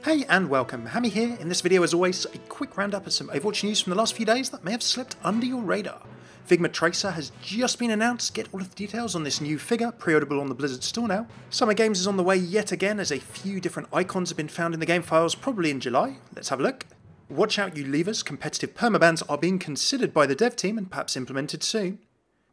Hey and welcome, Hammeh here. In this video, as always, a quick roundup of some Overwatch news from the last few days that may have slipped under your radar. Figma Tracer has just been announced. Get all of the details on this new figure, pre-orderable on the Blizzard store now. Summer Games is on the way yet again, as a few different icons have been found in the game files, probably in July. Let's have a look. Watch out, you leavers. Competitive permabans are being considered by the dev team and perhaps implemented soon.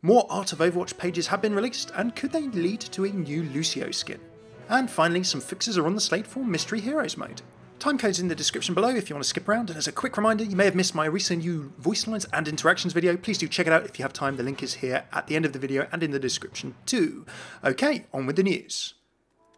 More Art of Overwatch pages have been released, and could they lead to a new LUCIO skin? And finally, some fixes are on the slate for Mystery Heroes mode. Timecode's in the description below if you want to skip around, and as a quick reminder, you may have missed my recent new voice lines and interactions video. Please do check it out if you have time. The link is here at the end of the video and in the description too. Okay, on with the news.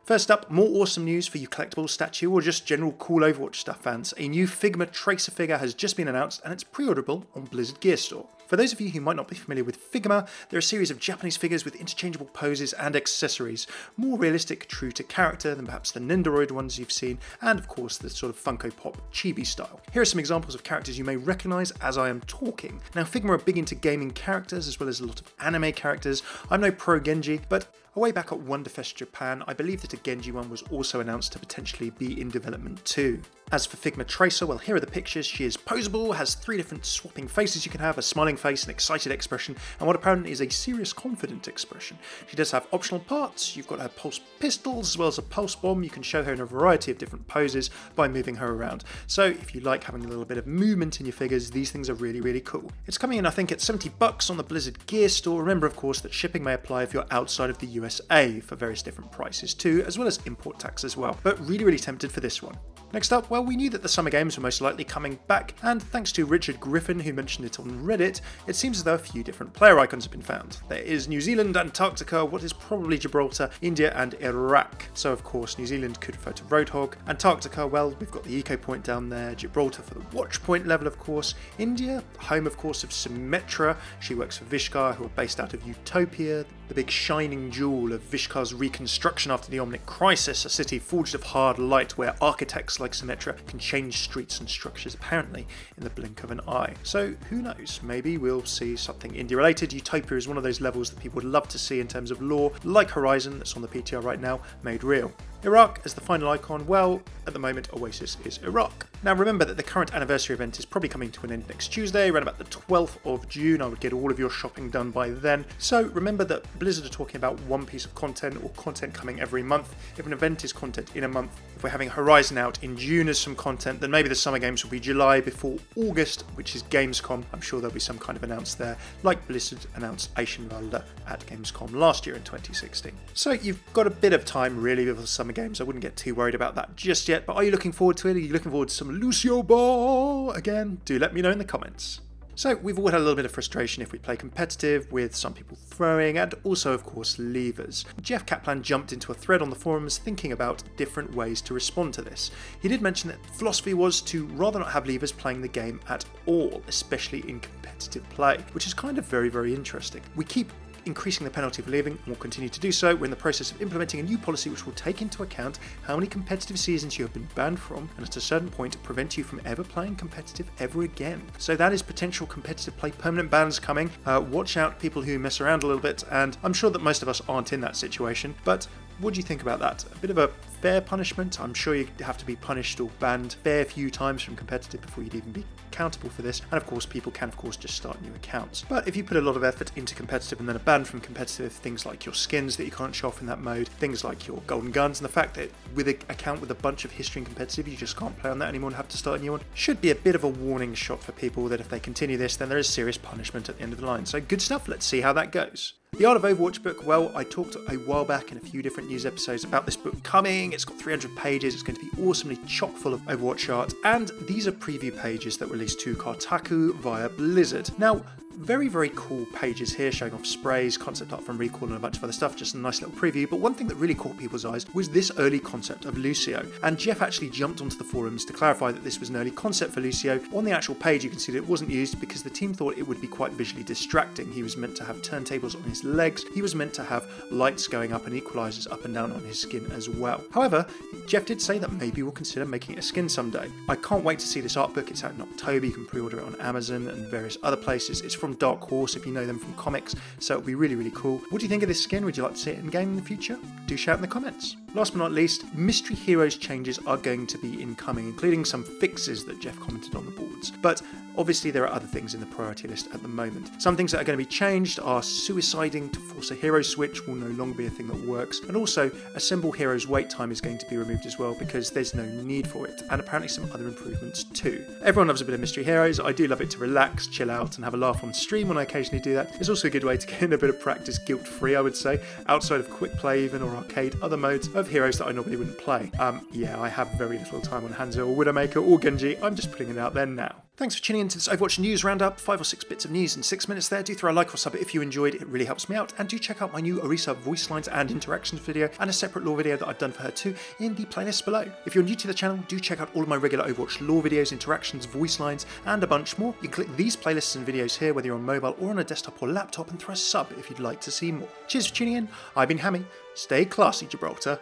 First up, more awesome news for you collectible, statue, or just general cool Overwatch stuff fans. A new Figma Tracer figure has just been announced, and it's pre-orderable on Blizzard Gear Store. For those of you who might not be familiar with Figma, they're a series of Japanese figures with interchangeable poses and accessories, more realistic, true to character than perhaps the Nendoroid ones you've seen, and of course the sort of Funko Pop chibi style. Here are some examples of characters you may recognise as I am talking. Now, Figma are big into gaming characters as well as a lot of anime characters. I'm no pro Genji, but way back at Wonderfest Japan, I believe that a Genji one was also announced to potentially be in development too. As for Figma Tracer, well, here are the pictures. She is poseable, has 3 different swapping faces you can have, a smiling face, an excited expression, and what apparently is a serious confident expression. She does have optional parts. You've got her pulse pistols as well as a pulse bomb. You can show her in a variety of different poses by moving her around. So if you like having a little bit of movement in your figures, these things are really, really cool. It's coming in, I think, at $70 on the Blizzard Gear Store. Remember, of course, that shipping may apply if you're outside of the USA for various different prices too, as well as import tax as well. But really, really tempted for this one. Next up, well, we knew that the Summer Games were most likely coming back, and thanks to Richard Griffin, who mentioned it on Reddit, it seems as though a few different player icons have been found. There is New Zealand, Antarctica, what is probably Gibraltar, India and Iraq. So of course New Zealand could refer to Roadhog. Antarctica, well, we've got the eco point down there, Gibraltar for the watch point level of course, India, home of course of Symmetra, she works for Vishkar, who are based out of Utopia, the big shining jewel of Vishkar's reconstruction after the Omnic Crisis, a city forged of hard light where architects like Symmetra can change streets and structures apparently in the blink of an eye. So who knows, maybe we'll see something India related. Utopia is one of those levels that people would love to see in terms of lore, like Horizon that's on the PTR right now, made real. Iraq as the final icon, well, at the moment Oasis is Iraq. Now remember that the current anniversary event is probably coming to an end next Tuesday, around about the 12th of June. I would get all of your shopping done by then. So remember that Blizzard are talking about one piece of content or content coming every month. If an event is content in a month, if we're having Horizon out in June as some content, then maybe the Summer Games will be July before August, which is Gamescom. I'm sure there'll be some kind of announce there, like Blizzard announced Aishenvalda at Gamescom last year in 2016. So you've got a bit of time really before the Summer Games. I wouldn't get too worried about that just yet, but are you looking forward to it? Are you looking forward to some Lucioball again? Do let me know in the comments. So we've all had a little bit of frustration if we play competitive, with some people throwing and also of course levers. Jeff Kaplan jumped into a thread on the forums thinking about different ways to respond to this. He did mention that the philosophy was to rather not have levers playing the game at all, especially in competitive play, which is kind of very, very interesting. We keep increasing the penalty for leaving and will continue to do so. We're in the process of implementing a new policy which will take into account how many competitive seasons you have been banned from, and at a certain point prevent you from ever playing competitive ever again. So that is potential competitive play permanent bans coming. Watch out people who mess around a little bit, and I'm sure that most of us aren't in that situation, but what do you think about that? A bit of a fair punishment? I'm sure you'd have to be punished or banned a fair few times from competitive before you'd even be accountable for this, and of course people can of course just start new accounts. But if you put a lot of effort into competitive and then are banned from competitive, things like your skins that you can't show off in that mode, things like your golden guns, and the fact that with an account with a bunch of history in competitive you just can't play on that anymore and have to start a new one, should be a bit of a warning shot for people that if they continue this then there is serious punishment at the end of the line. So good stuff, let's see how that goes. The Art of Overwatch book, well, I talked a while back in a few different news episodes about this book coming. It's got 300 pages, it's going to be awesomely chock full of Overwatch art, and these are preview pages that released to Kotaku via Blizzard. Now, very, very cool pages here showing off sprays, concept art from Recall and a bunch of other stuff, just a nice little preview. But one thing that really caught people's eyes was this early concept of Lucio. And Jeff actually jumped onto the forums to clarify that this was an early concept for Lucio. On the actual page you can see that it wasn't used because the team thought it would be quite visually distracting. He was meant to have turntables on his legs, he was meant to have lights going up and equalizers up and down on his skin as well. However, Jeff did say that maybe we'll consider making it a skin someday. I can't wait to see this art book. It's out in October, you can pre-order it on Amazon and various other places. It's from Dark Horse if you know them from comics, so it'll be really, really cool. What do you think of this skin? Would you like to see it in game in the future? Do shout in the comments. Last but not least, Mystery Heroes changes are going to be incoming, including some fixes that Jeff commented on the boards. But obviously there are other things in the priority list at the moment. Some things that are going to be changed are suiciding to force a hero switch will no longer be a thing that works, and also Assemble Heroes wait time is going to be removed as well because there's no need for it, and apparently some other improvements too. Everyone loves a bit of Mystery Heroes. I do love it to relax, chill out and have a laugh on stream when I occasionally do that. It's also a good way to get in a bit of practice guilt-free, I would say, outside of quick play even or arcade, other modes of heroes that I normally wouldn't play. Yeah, I have very little time on Hanzo or Widowmaker or Genji. I'm just putting it out there now. Thanks for tuning in to this Overwatch news roundup. 5 or 6 bits of news in 6 minutes there. Do throw a like or sub if you enjoyed, it really helps me out. And do check out my new Orisa voice lines and interactions video and a separate lore video that I've done for her too in the playlist below. If you're new to the channel, do check out all of my regular Overwatch lore videos, interactions, voice lines, and a bunch more. You can click these playlists and videos here, whether you're on mobile or on a desktop or laptop, and throw a sub if you'd like to see more. Cheers for tuning in. I've been Hammeh. Stay classy, Gibraltar.